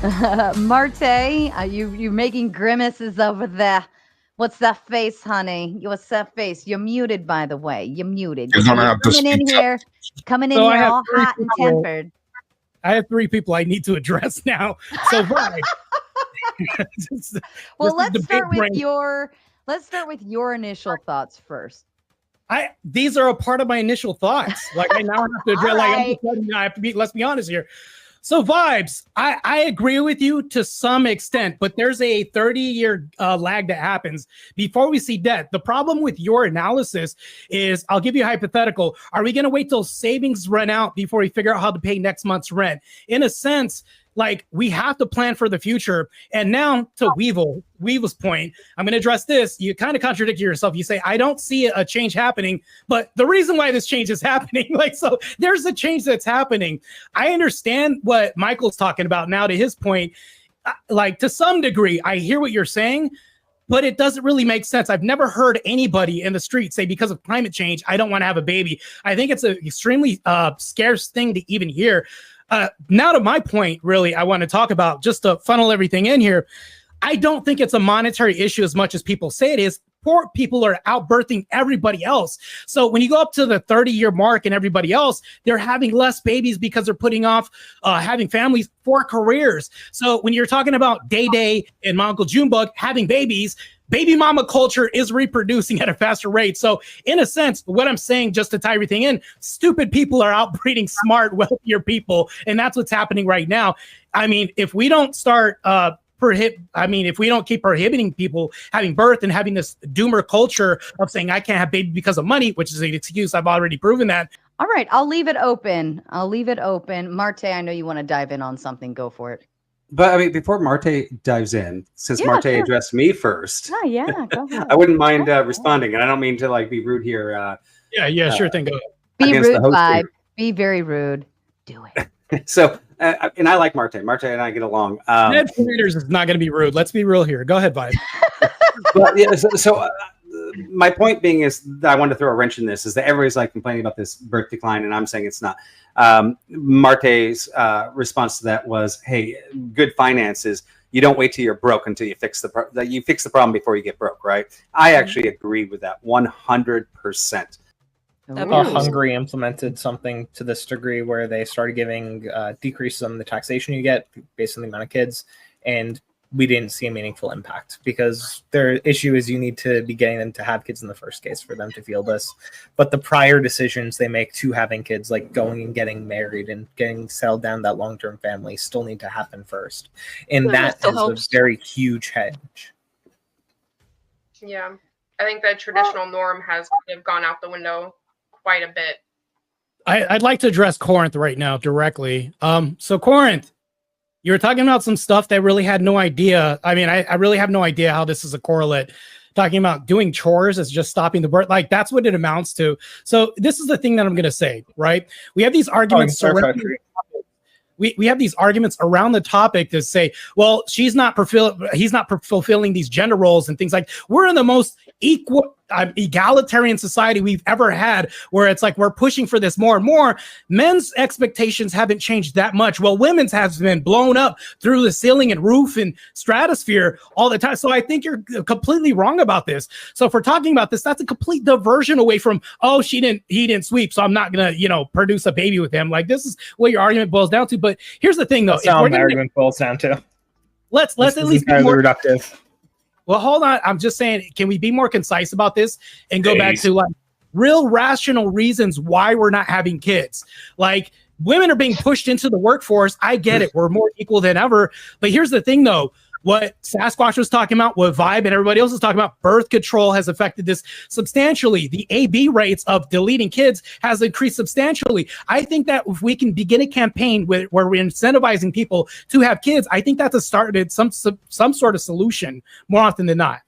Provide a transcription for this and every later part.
Martae, you making grimaces over there. What's that face, honey? What's that face? You're muted, by the way. You're muted. You're gonna have to speak up. Coming in So here all hot and tempered. I have three people I need to address now. So, Vi, well, let's start with your initial thoughts first. These are a part of my initial thoughts. Like I now have to address. Right. I have to be. Let's be honest here. So vibes, I agree with you to some extent, but there's a 30-year lag that happens before we see death. The problem with your analysis is, I'll give you a hypothetical. Are we going to wait till savings run out before we figure out how to pay next month's rent? In a sense, like we have to plan for the future. And now to Weevil's point, I'm going to address this. You kind of contradict yourself. You say, I don't see a change happening, but the reason why this change is happening, so there's a change that's happening. I understand what Michael's talking about now to his point. Like to some degree, I hear what you're saying, but it doesn't really make sense. I've never heard anybody in the street say because of climate change, I don't want to have a baby. I think it's an extremely scarce thing to even hear. Now to my point, really, I want to talk about just to funnel everything in here. I don't think it's a monetary issue as much as people say it is. Poor people are outbirthing everybody else. So when you go up to the 30-year mark and everybody else, they're having less babies because they're putting off having families for careers. So when you're talking about Day and my Uncle Junebug having babies, baby mama culture is reproducing at a faster rate. So in a sense, what I'm saying, just to tie everything in, stupid people are outbreeding smart, wealthier people. And that's what's happening right now. I mean, if we don't start if we don't keep prohibiting people having birth and having this doomer culture of saying I can't have baby because of money, which is an excuse, I've already proven that. All right, I'll leave it open. Martae, I know you want to dive in on something. Go for it. But I mean, before Martae dives in, since Martae addressed me first, go ahead. I wouldn't mind responding, and I don't mean to be rude here. Sure thing. Go ahead. Be rude, vibe. Be very rude. Do it. So. And I like Martae. Martae and I get along. Ned Flanders is not going to be rude. Let's be real here. Go ahead, Vibe. But yeah, so my point being is that I wanted to throw a wrench in this is that everybody's complaining about this birth decline, and I'm saying it's not. Martae's response to that was, "Hey, good finances. You don't wait till you're broke until you fix the problem before you get broke, right?" I actually agree with that 100%. Hungary implemented something to this degree where they started giving decreases on the taxation you get based on the amount of kids, and we didn't see a meaningful impact because their issue is you need to be getting them to have kids in the first case for them to feel this. But the prior decisions they make to having kids, like going and getting married and getting settled down that long-term family, still need to happen first. And that is a very huge hedge. Yeah, I think the traditional norm has kind of gone out the window quite a bit. I'd like to address Corinth right now directly. So Corinth, you were talking about some stuff that I really had no idea. I mean, I really have no idea how this is a correlate. Talking about doing chores as just stopping the birth, that's what it amounts to. So this is the thing that I'm going to say, right? We have these arguments. We have these arguments around the topic to say, well, he's not fulfilling these gender roles and things like. We're in the most egalitarian society we've ever had, where it's we're pushing for this more and more. Men's expectations haven't changed that much. Well, women's has been blown up through the ceiling and roof and stratosphere all the time. So I think you're completely wrong about this. So if we're talking about this, that's a complete diversion away from, he didn't sweep, so I'm not gonna, produce a baby with him. This is what your argument boils down to. But here's the thing, though. That's how my argument boils down to. Let's at least be more reductive. Well, hold on. I'm just saying, can we be more concise about this and go back to real rational reasons why we're not having kids? Women are being pushed into the workforce. I get it. We're more equal than ever. But here's the thing, though. What Sasquatch was talking about, what Vibe and everybody else is talking about, birth control has affected this substantially. The AB rates of deleting kids has increased substantially. I think that if we can begin a campaign where we're incentivizing people to have kids, I think that's a start at some sort of solution more often than not.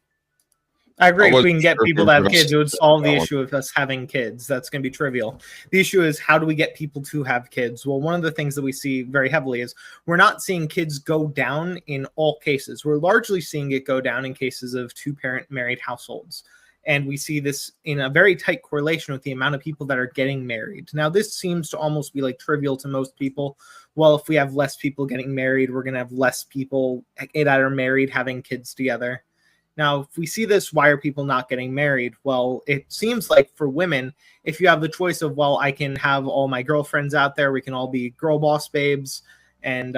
I agree. If we can get people to have kids, it would solve the issue of us having kids. That's going to be trivial. The issue is, how do we get people to have kids? Well, one of the things that we see very heavily is we're not seeing kids go down in all cases. We're largely seeing it go down in cases of two-parent married households. And we see this in a very tight correlation with the amount of people that are getting married. Now, this seems to almost be like trivial to most people. Well, if we have less people getting married, we're going to have less people that are married having kids together. Now, if we see this, why are people not getting married? Well, it seems like for women, if you have the choice of, well, I can have all my girlfriends out there, we can all be girl boss babes and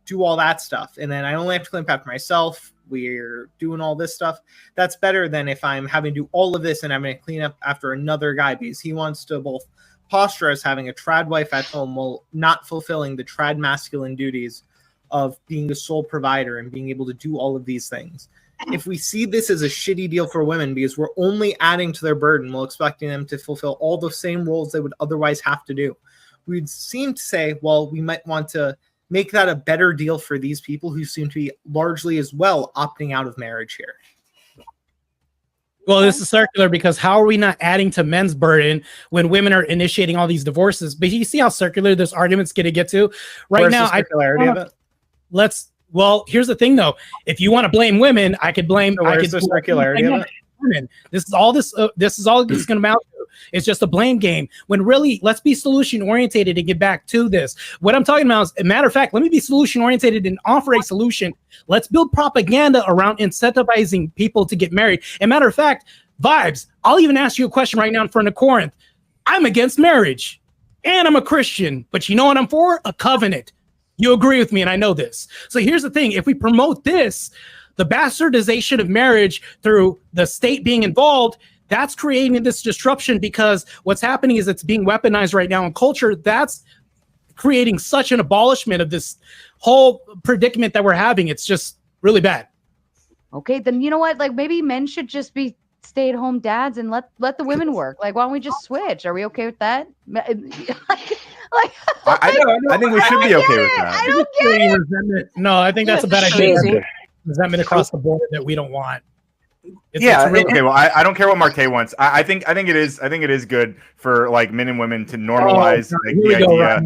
do all that stuff. And then I only have to clean up after myself. We're doing all this stuff. That's better than if I'm having to do all of this and I'm going to clean up after another guy because he wants to both posture as having a trad wife at home while not fulfilling the trad masculine duties of being the sole provider and being able to do all of these things. If we see this as a shitty deal for women because we're only adding to their burden while expecting them to fulfill all the same roles they would otherwise have to do, we'd seem to say, well, we might want to make that a better deal for these people who seem to be largely as well opting out of marriage here. Well, this is circular because how are we not adding to men's burden when women are initiating all these divorces? But you see how circular this argument's going to get to right Where's now. the circularity of it? Well, here's the thing, though. If you want to blame women, I could blame. So where's the circularity of it? Women. This is all it's going to amount to. It's just a blame game. When really, let's be solution orientated and get back to this. What I'm talking about is, a matter of fact, let me be solution orientated and offer a solution. Let's build propaganda around incentivizing people to get married. And matter of fact, Vibes, I'll even ask you a question right now in front of Corinth. I'm against marriage, and I'm a Christian, but you know what I'm for? A covenant. You agree with me, and I know this. So here's the thing. If we promote this, the bastardization of marriage through the state being involved, that's creating this disruption because what's happening is it's being weaponized right now in culture. That's creating such an abolishment of this whole predicament that we're having. It's just really bad. Okay, then you know what? Like maybe men should just be stay-at-home dads and let the women work. Like, why don't we just switch? Are we okay with that? I think we should be okay with that. I don't get it. Resentment. No, I think that's a bad idea. Resentment across the board that we don't want. Okay. Well, I don't care what Martae wants. I think it is good for like men and women to normalize the idea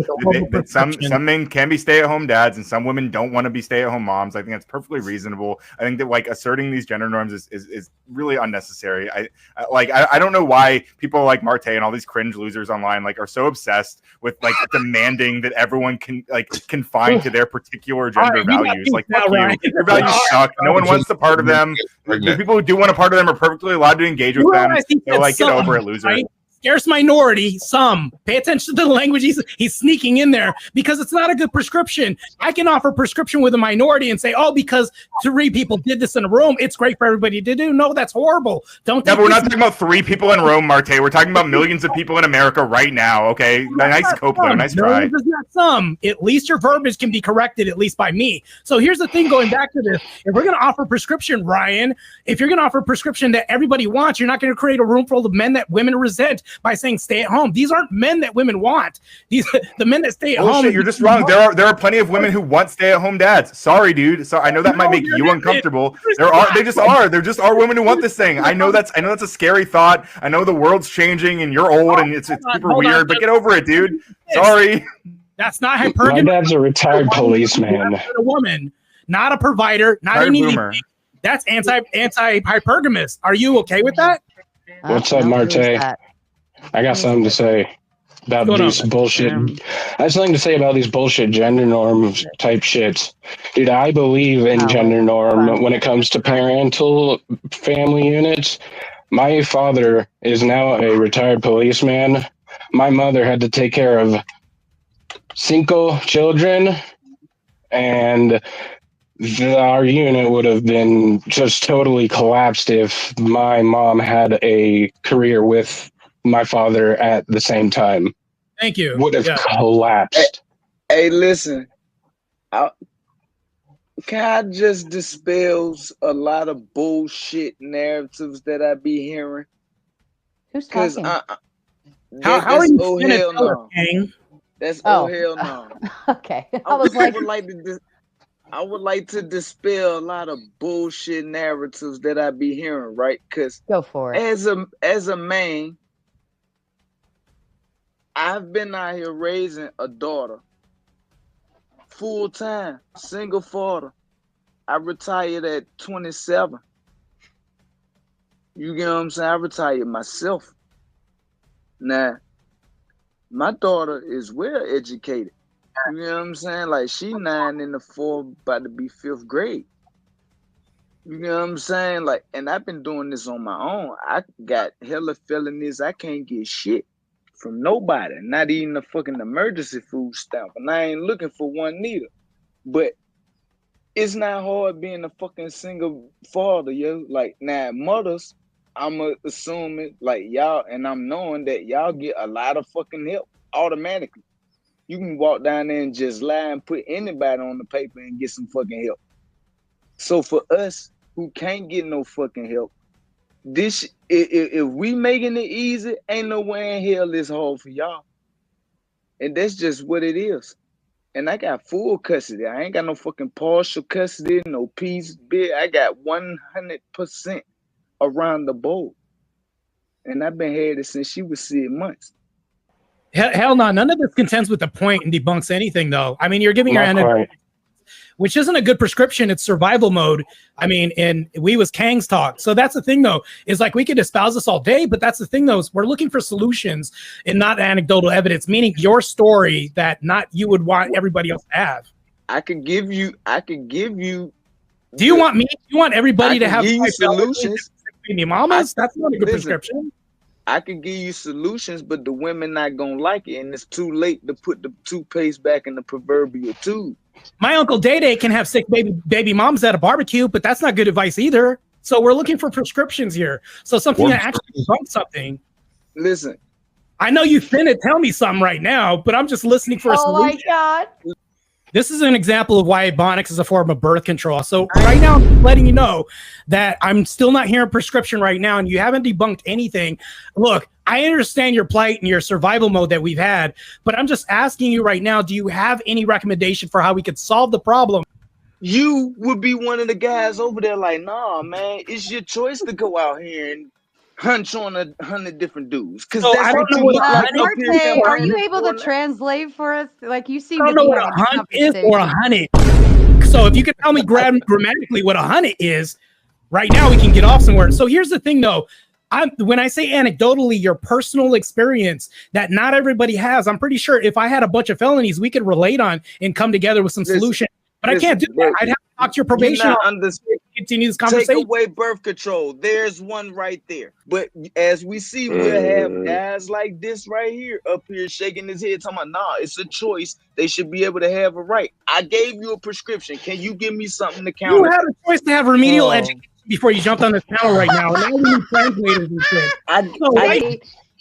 that some men can be stay-at-home dads and some women don't want to be stay-at-home moms. I think that's perfectly reasonable. I think that like asserting these gender norms is really unnecessary. I don't know why people like Martae and all these cringe losers online like are so obsessed with like demanding that everyone can conform to their particular gender values. Like fuck you. Your values suck. No one wants a part of them. The people who do want a part of them are perfectly allowed to engage with them. They're like, get over it, loser. Right? Scarce minority, some. Pay attention to the language he's sneaking in there because it's not a good prescription. I can offer prescription with a minority and say, oh, because 3 people did this in a room, it's great for everybody to do. No, that's horrible. Don't. Yeah, but we're not talking about 3 people in Rome, Martae. We're talking about millions of people in America right now. Okay, nice Copeland, nice try. Not some. At least your verbiage can be corrected, at least by me. So here's the thing. Going back to this, if we're going to offer prescription, Ryan, if you're going to offer prescription that everybody wants, you're not going to create a room full of men that women resent by saying stay at home. These aren't men that women want. These the men that stay at home. You're just wrong. There are plenty of women who want stay at home dads. Sorry, dude. So I know that might make you uncomfortable. There just are women who want this thing. I know that's a scary thought. I know the world's changing and you're old and it's super weird, but get over it, dude. Sorry. That's not hypergamy. My dad's a retired policeman. A woman, not a provider, not an boomer. That's anti-hypergamous. Are you okay with that? What's up, Martae? I got something to say about these bullshit. I have something to say about these bullshit gender norm type shits. Dude, I believe in gender norm when it comes to parental family units. My father is now a retired policeman. My mother had to take care of 5 children, and our unit would have been just totally collapsed if my mom had a career with my father at the same time. Thank you. Would have collapsed. Hey, listen. Can I just dispel a lot of bullshit narratives that I be hearing? Who's talking? How are you oh hell no. That's oh hell no. Okay. I would like to dispel a lot of bullshit narratives that I be hearing, right? Because go for it. As a man, I've been out here raising a daughter full time, single father. I retired at 27. You get what I'm saying? I retired myself. Now, my daughter is well educated. You know what I'm saying? Like she 9 in the 4th, about to be 5th grade. You know what I'm saying? Like, and I've been doing this on my own. I got hella felonies. I can't get shit from nobody, not even a fucking emergency food stamp. And I ain't looking for one neither. But it's not hard being a fucking single father, yo. Like, now, mothers, I'm assuming, like, y'all, and I'm knowing that y'all get a lot of fucking help automatically. You can walk down there and just lie and put anybody on the paper and get some fucking help. So for us who can't get no fucking help, this if we making it easy, ain't no way in hell it's hard for y'all. And that's just what it is. And I got full custody. I ain't got no fucking partial custody, no piece bit. I got 100% around the board. And I've been had it since she was 6 months. Hell no, none of this contends with the point and debunks anything, though. I mean, you're giving your energy, which isn't a good prescription. It's survival mode. I mean, and we was Kang's talk. So that's the thing, though, is like we could espouse this all day, but that's the thing, though, is we're looking for solutions and not anecdotal evidence, meaning your story that not you would want everybody else to have. I could give you. Do you want me? You want everybody to have solutions? Mamas? That's not a good prescription. I can give you solutions, but the women not gonna like it, and it's too late to put the toothpaste back in the proverbial tube. My Uncle Day can have sick baby moms at a barbecue, but that's not good advice either. So we're looking for prescriptions here. So something that actually debunks something. Listen, I know you finna tell me something right now, but I'm just listening for a solution. Oh my God. This is an example of why Ebonics is a form of birth control. So right now, I'm letting you know that I'm still not hearing prescription right now, and you haven't debunked anything. Look, I understand your plight and your survival mode that we've had, but I'm just asking you right now, do you have any recommendation for how we could solve the problem? You would be one of the guys over there like, nah, man, it's your choice to go out here and hunch on 100 different dudes. Because I don't know what Martae, are you able to translate for us? Like you seem I don't know what a hunt is or a hunted. So if you can tell me grammatically what a hunted is, right now we can get off somewhere. So here's the thing, though. When I say anecdotally, your personal experience that not everybody has, I'm pretty sure if I had a bunch of felonies, we could relate on and come together with some solution. But I can't do that. I'd have to talk to your probation. Continue this conversation. Take away birth control. There's one right there. But as we see, we'll have guys like this right here up here shaking his head, talking about, nah, it's a choice. They should be able to have a right. I gave you a prescription. Can you give me something to count? You had a choice to have remedial education before you jumped on this panel right now. Now we need translators and shit.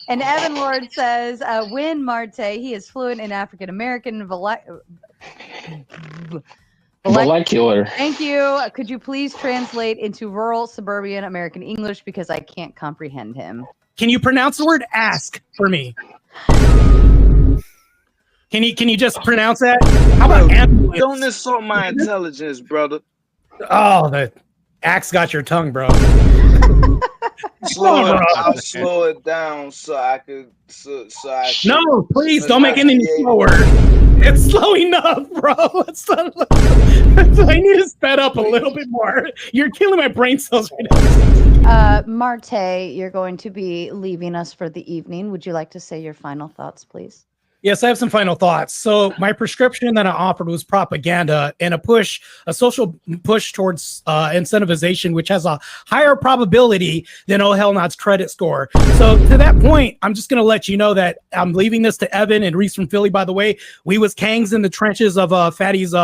And Evan Lord says, Win Martae, he is fluent in African American molecular. Thank you. Could you please translate into rural suburban American English because I can't comprehend him? Can you pronounce the word ask for me? Can you just pronounce that? How about ambulance? Don't insult my intelligence, brother. Oh, the axe got your tongue, bro. I'll slow it down so I could. No, please don't make it any slower. It's slow enough, bro. I need to sped up a little bit more. You're killing my brain cells right now. Martae, you're going to be leaving us for the evening. Would you like to say your final thoughts, please? Yes, I have some final thoughts. So my prescription that I offered was propaganda and a social push towards incentivization, which has a higher probability than Oh Hell Not's credit score. So to that point, I'm just going to let you know that I'm leaving this to Evan and Reese from Philly, by the way. We was Kangs in the trenches of Fatty's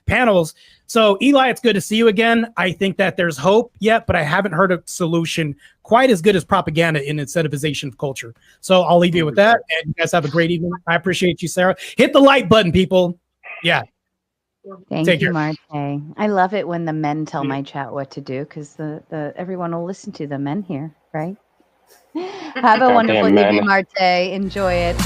panels. So Eli, it's good to see you again. I think that there's hope yet, but I haven't heard a solution quite as good as propaganda in incentivization of culture. So I'll leave you with that. And you guys have a great evening. I appreciate you, Sarah. Hit the like button, people. Yeah. Thank you, Martae. I love it when the men tell my chat what to do because the everyone will listen to the men here, right? Have a wonderful evening, Martae. Enjoy it.